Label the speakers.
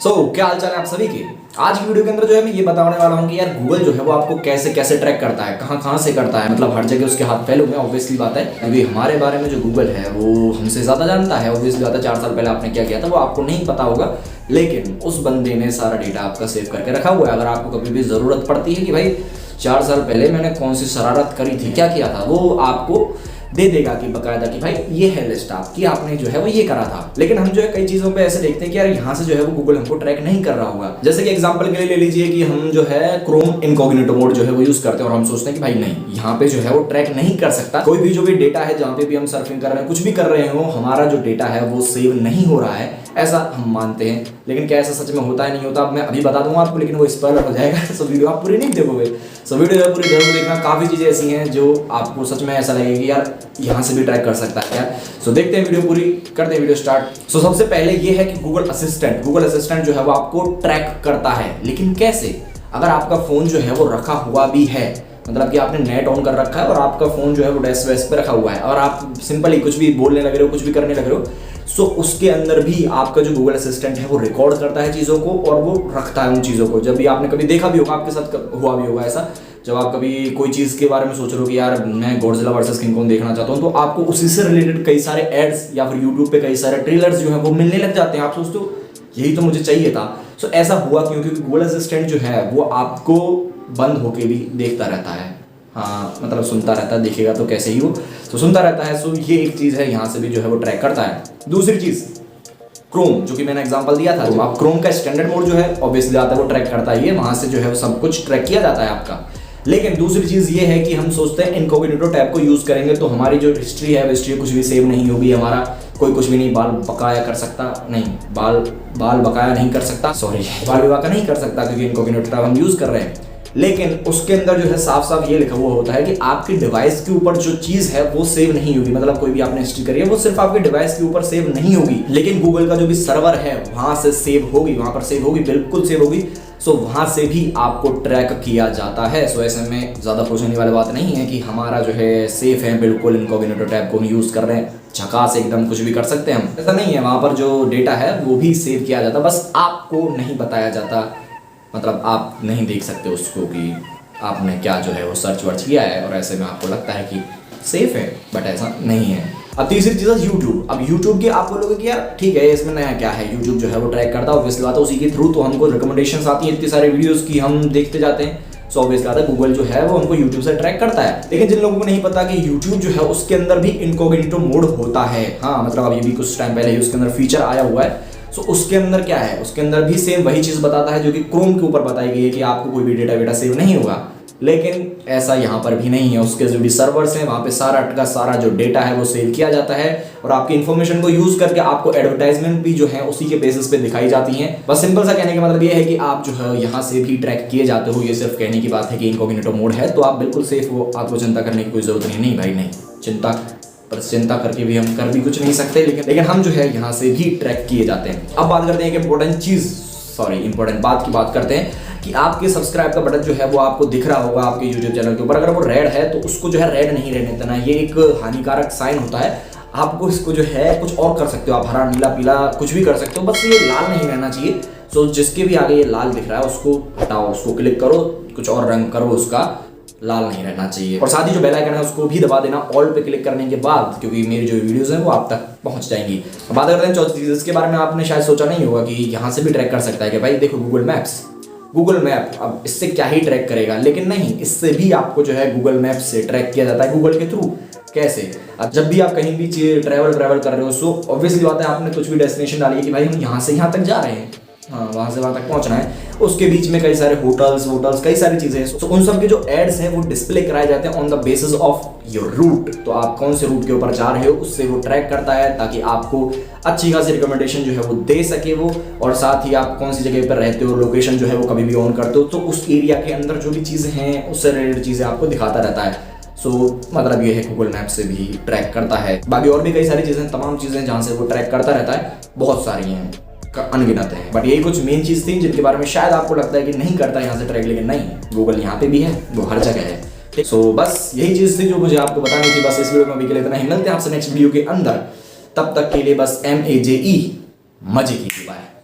Speaker 1: क्या हाल चाल है आप सभी के। आज की वीडियो के अंदर जो है मैं ये बताने वाला हूँ कि यार गूगल जो है वो आपको कैसे कैसे ट्रैक करता है, कहाँ कहाँ से करता है। मतलब हर जगह उसके हाथ फैले हुए हैं, ऑब्वियसली बात है। अभी हमारे बारे में जो गूगल है वो हमसे ज़्यादा जानता है, ऑब्वियसली बात है। 4 साल पहले आपने क्या किया था वो आपको नहीं पता होगा, लेकिन उस बंदे ने सारा डेटा आपका सेव करके रखा हुआ है। अगर आपको कभी भी ज़रूरत पड़ती है कि भाई 4 साल पहले मैंने कौन सी शरारत करी थी, क्या किया था, वो आपको दे देगा कि बकायदा कि भाई ये है लिस्ट आपकी, आपने जो है वो ये करा था। लेकिन हम जो है कई चीजों पे ऐसे देखते हैं कि यार यहाँ से जो है वो गूगल हमको ट्रैक नहीं कर रहा होगा। जैसे कि एग्जांपल के लिए ले लीजिए कि हम जो है क्रोम इनकॉग्निटो मोड जो है वो यूज करते हैं और हम सोचते हैं कि भाई नहीं, यहाँ पे जो है वो ट्रैक नहीं कर सकता। कोई भी जो भी डेटा है, जहाँ पे भी हम सर्फिंग कर रहे हैं, कुछ भी कर रहे हो, हमारा जो डेटा है वो सेव नहीं हो रहा है, ऐसा हम मानते हैं। लेकिन क्या ऐसा सच में होता है, नहीं होता, अब मैं अभी बता दूंगा आपको, लेकिन वो स्पॉइलर हो जाएगा। सो वीडियो आप पूरी नहीं देखोगे, सो वीडियो पूरी जरूर देखना। काफी चीजें ऐसी हैं जो आपको सच में ऐसा लगेगा कि यार यहाँ से भी ट्रैक कर सकता है यार। सो देखते हैं वीडियो पूरी, करते हैं वीडियो स्टार्ट। सो सबसे पहले ये है कि गूगल असिस्टेंट जो है वो आपको ट्रैक करता है, लेकिन कैसे? अगर आपका फोन जो है वो रखा हुआ भी है, मतलब कि आपने नेट ऑन कर रखा है और आपका फोन जो है वो डेस्क वेस्क पे रखा हुआ है और आप सिंपली कुछ भी बोलने लग रहे हो, कुछ भी करने लग रहे हो, सो उसके अंदर भी आपका जो गूगल असिस्टेंट है वो रिकॉर्ड करता है चीज़ों को और वो रखता है उन चीज़ों को। जब भी आपने कभी देखा भी होगा, आपके साथ हुआ भी होगा ऐसा, जब आप कभी कोई चीज़ के बारे में सोच रहे हो कि यार मैं गॉडजिला वर्सेस किंग कॉन्ग देखना चाहता हूँ, तो आपको उसी से रिलेटेड कई सारे एड्स या फिर यूट्यूब पे कई सारे ट्रेलर्स जो है वो मिलने लग जाते हैं। आप सोचते हो यही तो मुझे चाहिए था। सो ऐसा हुआ क्योंकि गूगल असिस्टेंट जो है वो आपको बंद होके भी देखता रहता है। हाँ, मतलब सुनता रहता है, देखेगा तो कैसे ही हो, तो सुनता रहता है। सो ये एक चीज़ है, यहाँ से भी जो है वो ट्रैक करता है। दूसरी चीज़ क्रोम, जो कि मैंने एग्जांपल दिया था, तो आप क्रोम का स्टैंडर्ड मोड जो है ऑब्वियसली आता है वो ट्रैक करता है, वहाँ से जो है वो सब कुछ ट्रैक किया जाता है आपका। लेकिन दूसरी चीज़ ये है कि हम सोचते हैं इनकॉग्निटो टैब को यूज़ करेंगे तो हमारी जो हिस्ट्री है, हिस्ट्री कुछ भी सेव नहीं होगी, हमारा कोई कुछ भी नहीं, बाल बकाया कर सकता नहीं, बाल बकाया नहीं कर सकता, सॉरी बाल विवाह का नहीं कर सकता, क्योंकि इनकॉग्निटो टैब हम यूज़ कर रहे हैं। लेकिन उसके अंदर जो है साफ साफ ये लिखा हुआ होता है कि आपके डिवाइस के ऊपर जो चीज़ है वो सेव नहीं होगी। मतलब कोई भी आपने हिस्ट्री करी है वो सिर्फ आपके डिवाइस के ऊपर सेव नहीं होगी, लेकिन गूगल का जो भी सर्वर है वहां से सेव होगी, वहां पर सेव होगी, बिल्कुल सेव होगी। सो वहां से भी आपको ट्रैक किया जाता है। सो ऐसे में ज़्यादा सोचने वाली बात नहीं है कि हमारा जो है सेफ है, बिल्कुल इनकॉग्निटो टैब को हम यूज़ कर रहे हैं, झकास एकदम कुछ भी कर सकते हैं हम, ऐसा नहीं है। वहां पर जो डेटा है वो भी सेव किया जाता, बस आपको नहीं बताया जाता। मतलब आप नहीं देख सकते उसको कि आपने क्या जो है वो सर्च वर्च किया है, और ऐसे में आपको लगता है कि सेफ है, बट ऐसा नहीं है। अब तीसरी चीज़ है यूट्यूब। अब यूट्यूब की आप बोलोगे कि यार ठीक है इसमें नया क्या है, यूट्यूब जो है वो ट्रैक करता है, ऑब्वियसली बात है उसी के थ्रू तो हमको रिकमेंडेशंस आती हैं इतनी सारे वीडियोस की, हम देखते जाते हैं। सो ऑब्वियसली बात है गूगल जो है वो हमको यूट्यूब से ट्रैक करता है। लेकिन जिन लोगों को नहीं पता कि यूट्यूब जो है उसके अंदर भी इनकॉग्निटो मोड होता है। हाँ, मतलब अभी भी कुछ टाइम पहले ही उसके अंदर फीचर आया हुआ है। सो उसके अंदर क्या है, उसके अंदर भी सेम वही चीज़ बताता है जो कि क्रोम के ऊपर बताई गई है कि आपको कोई भी डेटा वेटा सेव नहीं होगा। लेकिन ऐसा यहाँ पर भी नहीं है। उसके जो भी सर्वर्स हैं वहाँ पे सारा का सारा जो डेटा है वो सेव किया जाता है और आपकी इन्फॉर्मेशन को यूज़ करके आपको एडवर्टाइजमेंट भी जो है उसी के बेसिस पे दिखाई जाती हैं। बस सिंपल सा कहने का मतलब ये है कि आप जो है यहाँ से भी ट्रैक किए जाते हो। ये सिर्फ कहने की बात है कि इनकॉग्निटो मोड है तो आप बिल्कुल सेफ हो, आपको चिंता करने की कोई ज़रूरत नहीं भाई, नहीं चिंता करके भी हम कर भी कुछ नहीं सकते, लेकिन हम जो है यहाँ से भी ट्रैक किए जाते हैं। अब बात करते हैं कि इंपॉर्टेंट बात की बात करते हैं कि आपके सब्सक्राइब का बटन जो है वो आपको दिख रहा होगा आपके यूट्यूब चैनल के ऊपर। अगर वो रेड है तो उसको जो है रेड नहीं रहने देना, ये एक हानिकारक साइन होता है। आपको इसको जो है कुछ और कर सकते हो, आप हरा नीला पीला कुछ भी कर सकते हो, बस ये लाल नहीं रहना चाहिए। सो जिसके भी आगे ये लाल दिख रहा है उसको हटाओ, उसको क्लिक करो, कुछ और रंग करो, उसका लाल नहीं रहना चाहिए। और साथ ही जो बेल आइकन है उसको भी दबा देना ऑल पे क्लिक करने के बाद, क्योंकि मेरी जो वीडियोस हैं वो आप तक पहुंच जाएंगी। अब बात करते हैं चौथी चीज़, इसके बारे में आपने शायद सोचा नहीं होगा कि यहाँ से भी ट्रैक कर सकता है कि भाई देखो गूगल मैप अब इससे क्या ही ट्रैक करेगा, लेकिन नहीं, इससे भी आपको जो है गूगल मैप से ट्रैक किया जाता है गूगल के थ्रू। कैसे? अब जब भी आप कहीं भी ट्रैवल कर रहे हो, सो ऑब्वियसली बात है आपने कुछ भी डेस्टिनेशन डाली है कि भाई हम यहाँ से यहाँ तक जा रहे हैं, हाँ वहाँ से वहाँ तक पहुँचना है, उसके बीच में कई सारे होटल्स कई सारी चीज़ें हैं। तो उन सब के जो एड्स हैं वो डिस्प्ले कराए जाते हैं on the basis of your route. तो आप कौन से रूट के ऊपर जा रहे हो उससे वो ट्रैक करता है, ताकि आपको अच्छी खासी रिकमेंडेशन जो है वो दे सके वो, और साथ ही आप कौन सी जगह पर रहते हो, लोकेशन जो है वो कभी भी ऑन करते हो तो उस एरिया के अंदर जो भी चीज़ें हैं उससे रिलेटेड चीज़ें आपको दिखाता रहता है। सो मतलब ये है गूगल मैप से भी ट्रैक करता है। बाकी और भी कई सारी चीज़ें, तमाम चीज़ें जहाँ से वो ट्रैक करता रहता है, बहुत सारी हैं, अनगिनत है, बट यही कुछ मेन चीज़ थी जिनके बारे में शायद आपको लगता है कि नहीं करता यहाँ से ट्रैक, लेकिन नहीं, गूगल यहाँ पे भी है, वो हर जगह है। ठीक, सो बस यही चीज़ थी जो मुझे आपको बतानी थी। बस इस वीडियो में अभी के लिए इतना ही, मिलते हैं आपसे नेक्स्ट वीडियो के अंदर। तब तक के लिए बस MAJE मजे कीजिए, बाय।